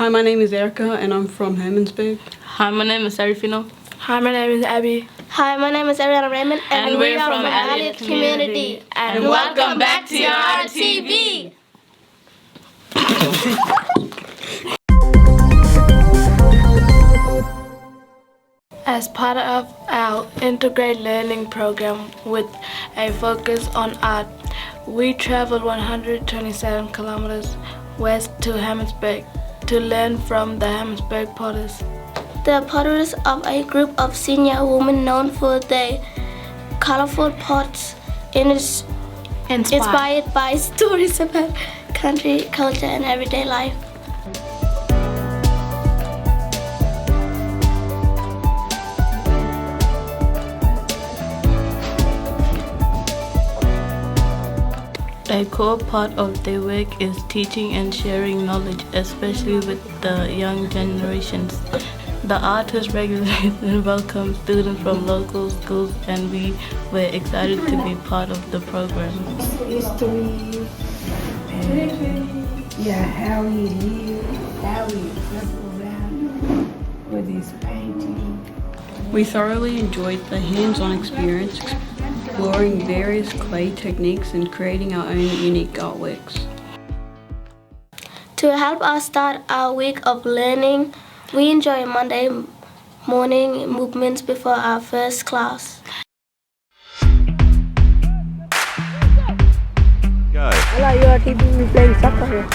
Hi, my name is Erika and I'm from Hermannsburg. Hi, my name is Serafina. Hi, my name is Abbey. Hi, my name is Arianna Raymond, and we're from Elliott community. And welcome back to our TV. As part of our integrated learning program with a focus on art, we traveled 127 kilometers west to Hermannsburg to learn from the Hermannsburg potters. The potters are a group of senior women known for their colorful pots inspired by stories about country, culture, and everyday life. A core part of their work is teaching and sharing knowledge, especially with the young generations. The artists regularly welcome students from local schools, and we were excited to be part of the program. History, how he lived, how he traveled around with his painting. We thoroughly enjoyed the hands-on experience, exploring various clay techniques and creating our own unique artworks. To help us start our week of learning, we enjoy Monday morning movements before our first class. Go. Hello, you're teaching me playing soccer here.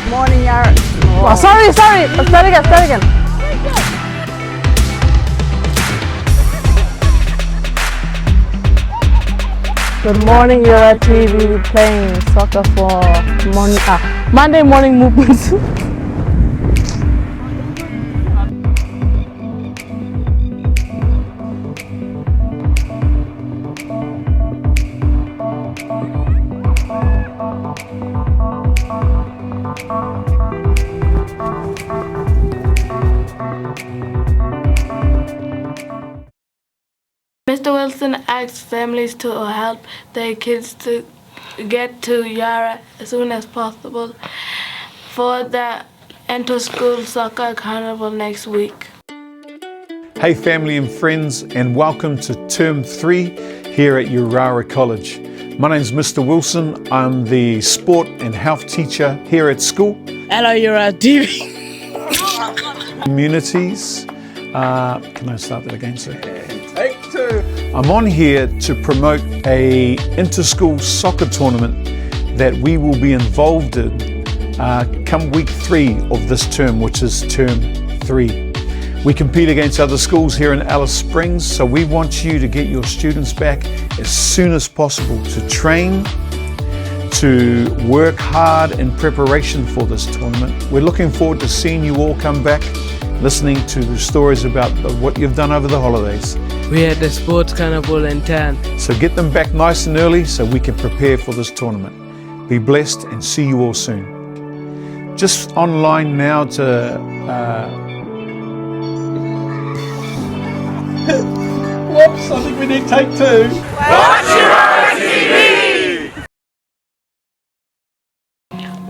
Morning, Yara. Oh, sorry. Start again. Good morning, you're at TV playing soccer for Monday morning movements. Mr. Wilson asked families to help their kids to get to Yara as soon as possible for the inter-school soccer carnival next week. Hey family and friends, and welcome to Term 3 here at Yara College. My name's Mr. Wilson. I'm the sport and health teacher here at school. Hello, you're at TV. Communities. Can I start that again, sir? Take 2. I'm on here to promote a inter-school soccer tournament that we will be involved in come week 3 of this term, which is term 3. We compete against other schools here in Alice Springs, so we want you to get your students back as soon as possible to train, to work hard in preparation for this tournament. We're looking forward to seeing you all come back, listening to the stories about what you've done over the holidays. We had the sports carnival in town. So get them back nice and early so we can prepare for this tournament. Be blessed and see you all soon. Just online now to... Whoops, I think we need take 2. Watch YCTV!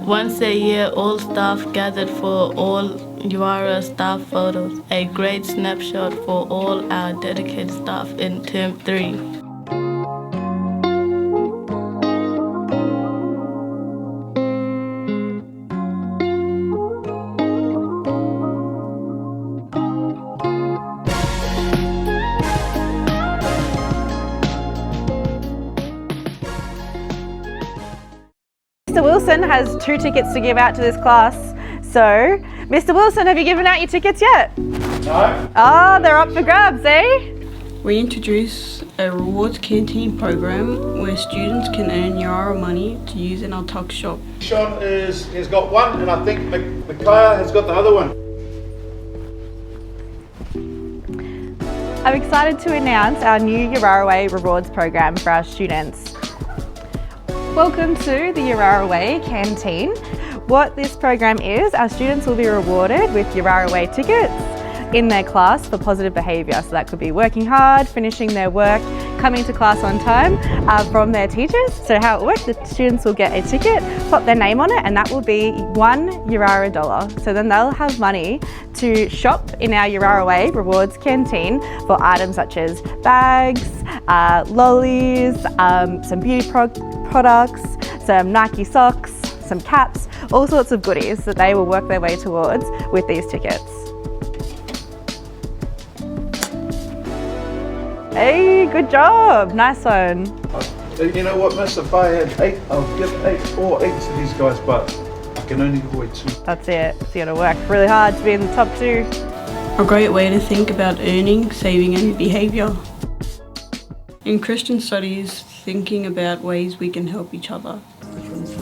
Once a year, all staff gathered for all Yara staff photos, a great snapshot for all our dedicated staff in Term 3. Mr. Wilson has 2 tickets to give out to this class. So, Mr. Wilson, have you given out your tickets yet? No. Oh, they're up for grabs, eh? We introduce a rewards canteen program where students can earn Yara money to use in our tuck shop. Sean has got one, and I think Micaiah has got the other one. I'm excited to announce our new Yararaway rewards program for our students. Welcome to the Yararaway canteen. What this program is, our students will be rewarded with Yararaway tickets in their class for positive behaviour. So that could be working hard, finishing their work, coming to class on time from their teachers. So how it works, the students will get a ticket, pop their name on it, and that will be $1 Yarara dollar. So then they'll have money to shop in our Yararaway rewards canteen for items such as bags, lollies, some beauty products, some Nike socks, some caps, all sorts of goodies that they will work their way towards with these tickets. Hey, good job, nice one. You know what, miss, if I had 8, I'll give 4 8s to these guys, but I can only avoid 2. That's it, so you're gonna work really hard to be in the top 2. A great way to think about earning, saving and behaviour. In Christian studies, thinking about ways we can help each other.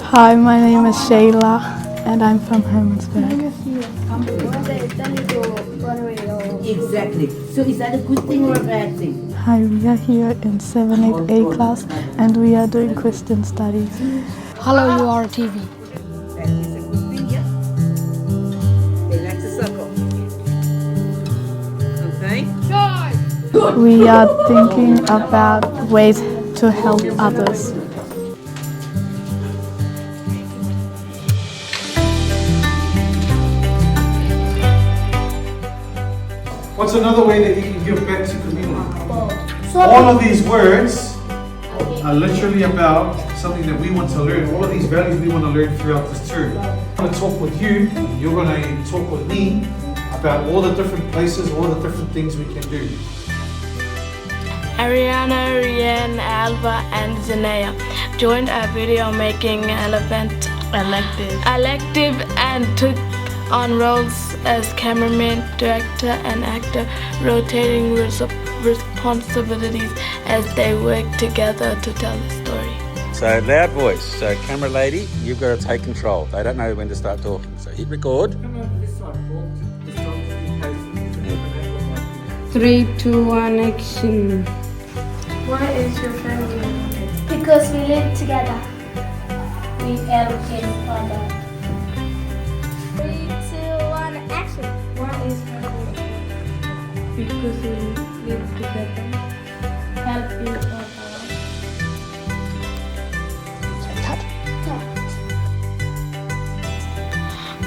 Hi, my name is Shayla and I'm from Hermannsburg. Exactly. So is that a good thing or a bad thing? Hi, we are here in 7-8A class and we are doing Christian studies. Hello, YCTV. That is a good thing, yeah? They like to suckle. Okay? We are thinking about ways to help others. What's another way that you can give back to community? All of these words are literally about something that we want to learn. All of these values we want to learn throughout this term. I'm going to talk with you, and you're going to talk with me about all the different places, all the different things we can do. Arianna, Rianne, Alva and Zanaya joined our video making elective and took on roles as cameraman, director and actor, rotating responsibilities as they work together to tell the story. So loud voice, so camera lady, you've got to take control. They don't know when to start talking. So hit record. 3, 2, 1, action. Why is your family? Because we live together. We help each other. 3, 2, 1, action. Why is family? Because we live together. Help each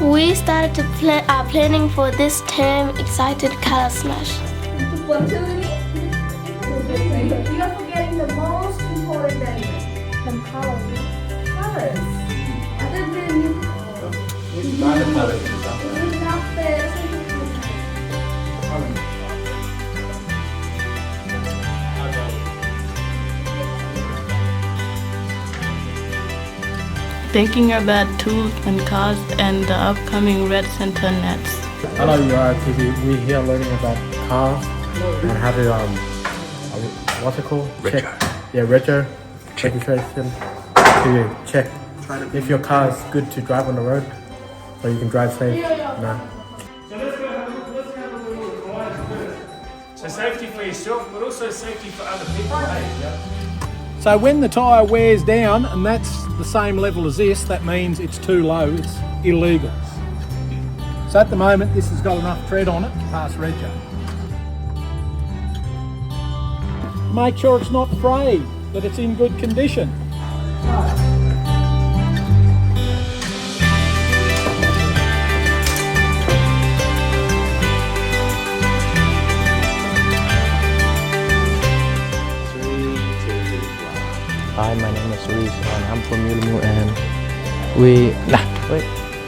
other. We started to planning for this term excited color smash. You are forgetting the most important element. Some colors. Colors. Other than you. It's not fair. Thinking about tools and cars and the upcoming red center nets. Hello, YCTV. We're here learning about cars and how to what's it called? Retro. Check. Yeah, retro registration to check if your car is good to drive on the road, so you can drive safe. No. So safety for yourself, but also safety for other people. So when the tyre wears down, and that's the same level as this, that means it's too low, it's illegal. So at the moment, this has got enough tread on it to pass rego. Make sure it's not frayed, that it's in good condition. Hi, my name is Reese and I'm from Yulmu and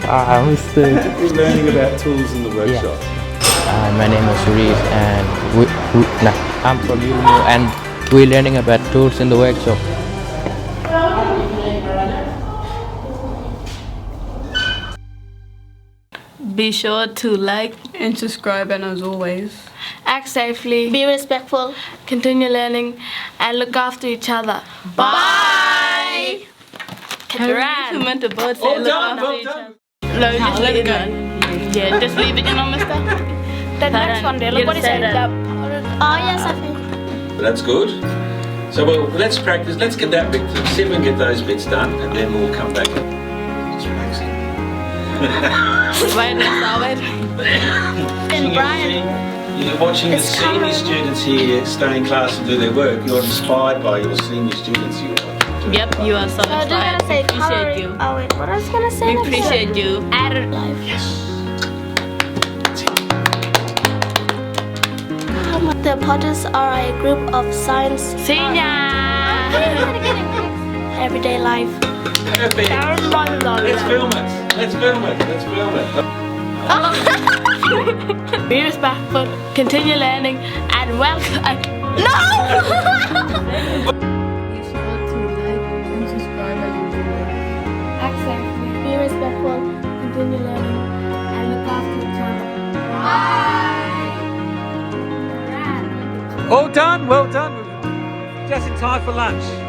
I'm still We're learning about tools in the workshop. Yeah. My name is Reese and I'm from Yulmu and we're learning about tools in the workshop. Be sure to like and subscribe, and as always, act safely, be respectful, continue learning, and look after each other. Bye! Meant to both say look after each other. No, just let leave it go. it. Yeah, just leave it, you know, mister. The next one there, look what he said. Oh yes, I think. That's good. So let's practice. Let's get that bit. See if we can get those bits done, and then we'll come back. It's relaxing. Wait, And Brian. You're watching the senior students here stay in class and do their work. You're inspired by your senior students here. Yep, you are so inspired. We appreciate you. Oh wait, what I was gonna say? We appreciate you. Added life. Yes. The Potters are a group of science senior. Everyday life. Perfect. Let's film it. Let's film it. Let's film it. Be respectful, continue learning, and welcome. No! be sure to like and subscribe as usual. Act safely, be respectful, continue learning, and look after each other. Bye! All done, well done. Just in time for lunch.